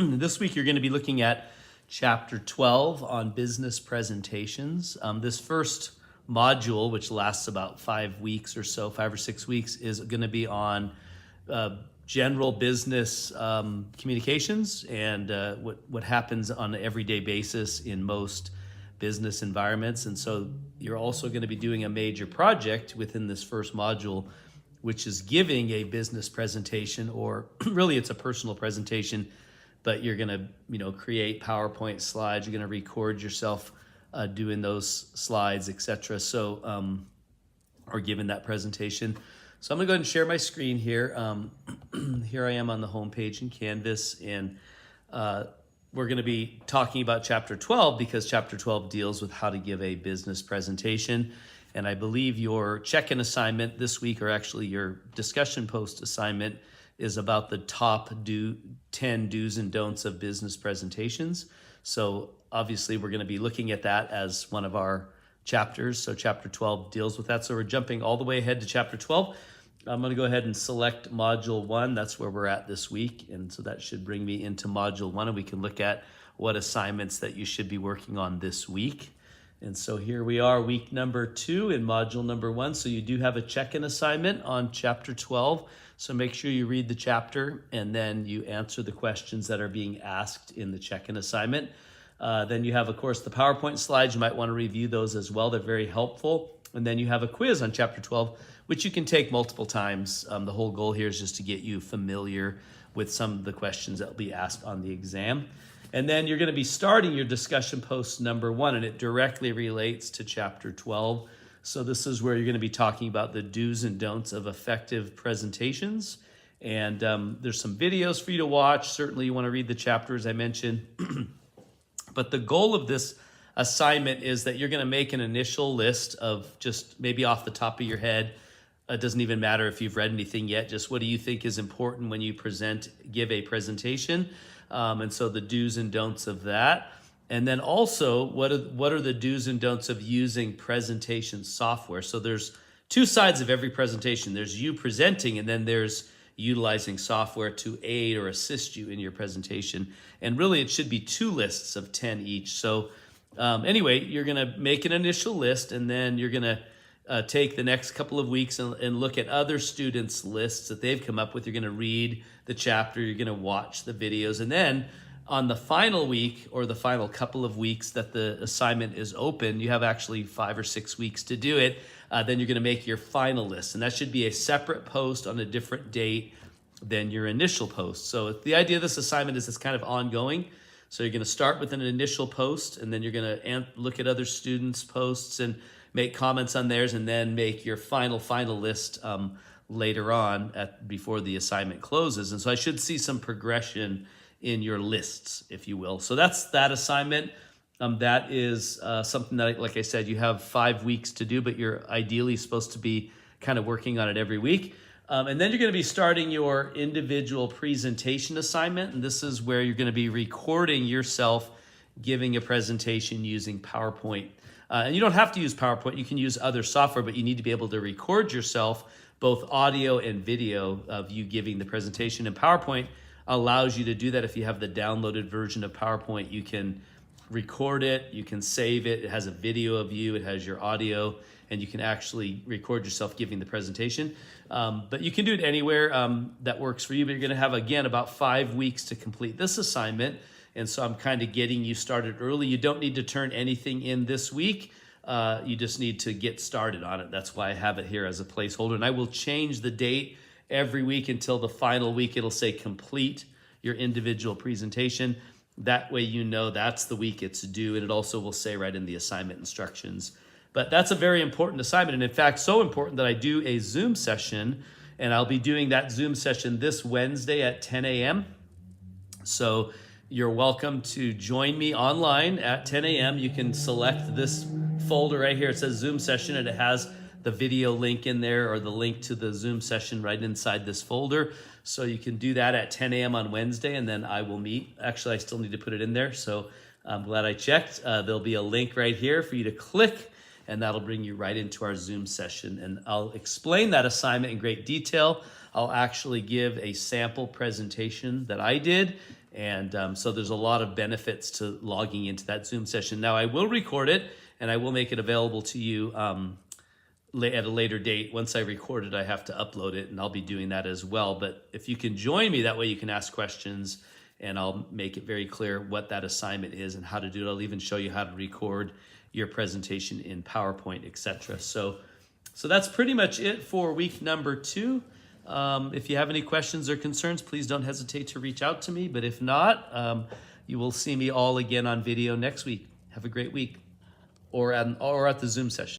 This week you're going to be looking at chapter 12 on business presentations. This first module, which lasts about 5 weeks or so, 5 or 6 weeks, is going to be on general business communications and what happens on an everyday basis in most business environments. And so you're also going to be doing a major project within this first module, which is giving a business presentation, or really it's a personal presentation, but you're going to create PowerPoint slides. You're going to record yourself doing those slides, etc. So or giving that presentation. So I'm going to go ahead and share my screen here. Here I am on the home page in Canvas, and we're going to be talking about chapter 12 because chapter 12 deals with how to give a business presentation. And I believe your check-in assignment this week, or actually your discussion post assignment, is about the top 10 do's and don'ts of business presentations. So obviously we're going to be looking at that as one of our chapters. So chapter 12 deals with that. So we're jumping all the way ahead to chapter 12. I'm going to go ahead and select module 1. That's where we're at this week. And so that should bring me into module 1, and we can look at what assignments that you should be working on this week. And so here we are, week number 2 in module number 1. So you do have a check-in assignment on chapter 12. So make sure you read the chapter and then you answer the questions that are being asked in the check-in assignment. Then you have, of course, the PowerPoint slides. You might want to review those as well. They're very helpful. And then you have a quiz on chapter 12, which you can take multiple times. The whole goal here is just to get you familiar with some of the questions that will be asked on the exam. And then you're going to be starting your discussion post number 1, and it directly relates to chapter 12. So this is where you're going to be talking about the do's and don'ts of effective presentations. And there's some videos for you to watch. Certainly you want to read the chapter, as I mentioned. But the goal of this assignment is that you're going to make an initial list of, just maybe off the top of your head. It doesn't even matter if you've read anything yet. Just what do you think is important when you give a presentation? And so the do's and don'ts of that. And then also, what are the do's and don'ts of using presentation software? So there's 2 sides of every presentation. There's you presenting, and then there's utilizing software to aid or assist you in your presentation. And really, it should be 2 lists of 10 each. So anyway, you're going to make an initial list, and then you're going to take the next couple of weeks and look at other students' lists that they've come up with. You're going to read the chapter, you're going to watch the videos, and then on the final week, or the final couple of weeks that the assignment is open, you have actually 5 or 6 weeks to do it. Then you're going to make your final list, and that should be a separate post on a different date than your initial post. So the idea of this assignment is it's kind of ongoing. So you're going to start with an initial post, and then you're going to look at other students' posts and make comments on theirs, and then make your final list later on before the assignment closes. And so I should see some progression in your lists, if you will. So that's that assignment. That is something that, like I said, you have 5 weeks to do, but you're ideally supposed to be kind of working on it every week. And then you're going to be starting your individual presentation assignment. And this is where you're going to be recording yourself giving a presentation using PowerPoint. And you don't have to use PowerPoint. You can use other software, but you need to be able to record yourself, both audio and video, of you giving the presentation. And PowerPoint allows you to do that. If you have the downloaded version of PowerPoint, you can record it, you can save it. It has a video of you, it has your audio, and you can actually record yourself giving the presentation. But you can do it anywhere that works for you. But you're going to have, again, about 5 weeks to complete this assignment. And so I'm kind of getting you started early. You don't need to turn anything in this week. You just need to get started on it. That's why I have it here as a placeholder. And I will change the date every week until the final week. It'll say complete your individual presentation. That way you know that's the week it's due. And it also will say right in the assignment instructions. But that's a very important assignment. And in fact, so important that I do a Zoom session. And I'll be doing that Zoom session this Wednesday at 10 a.m. So you're welcome to join me online at 10 a.m. You can select this folder right here. It says Zoom session, and it has the video link in there, or the link to the Zoom session right inside this folder. So you can do that at 10 a.m. on Wednesday, and then I will meet. Actually, I still need to put it in there, so I'm glad I checked. There'll be a link right here for you to click, and that'll bring you right into our Zoom session. And I'll explain that assignment in great detail. I'll actually give a sample presentation that I did, And so there's a lot of benefits to logging into that Zoom session. Now, I will record it, and I will make it available to you at a later date. Once I record it, I have to upload it, and I'll be doing that as well. But if you can join me, that way you can ask questions, and I'll make it very clear what that assignment is and how to do it. I'll even show you how to record your presentation in PowerPoint, etc. So that's pretty much it for week number 2. If you have any questions or concerns, please don't hesitate to reach out to me. But if not, you will see me all again on video next week. Have a great week, or at the Zoom session.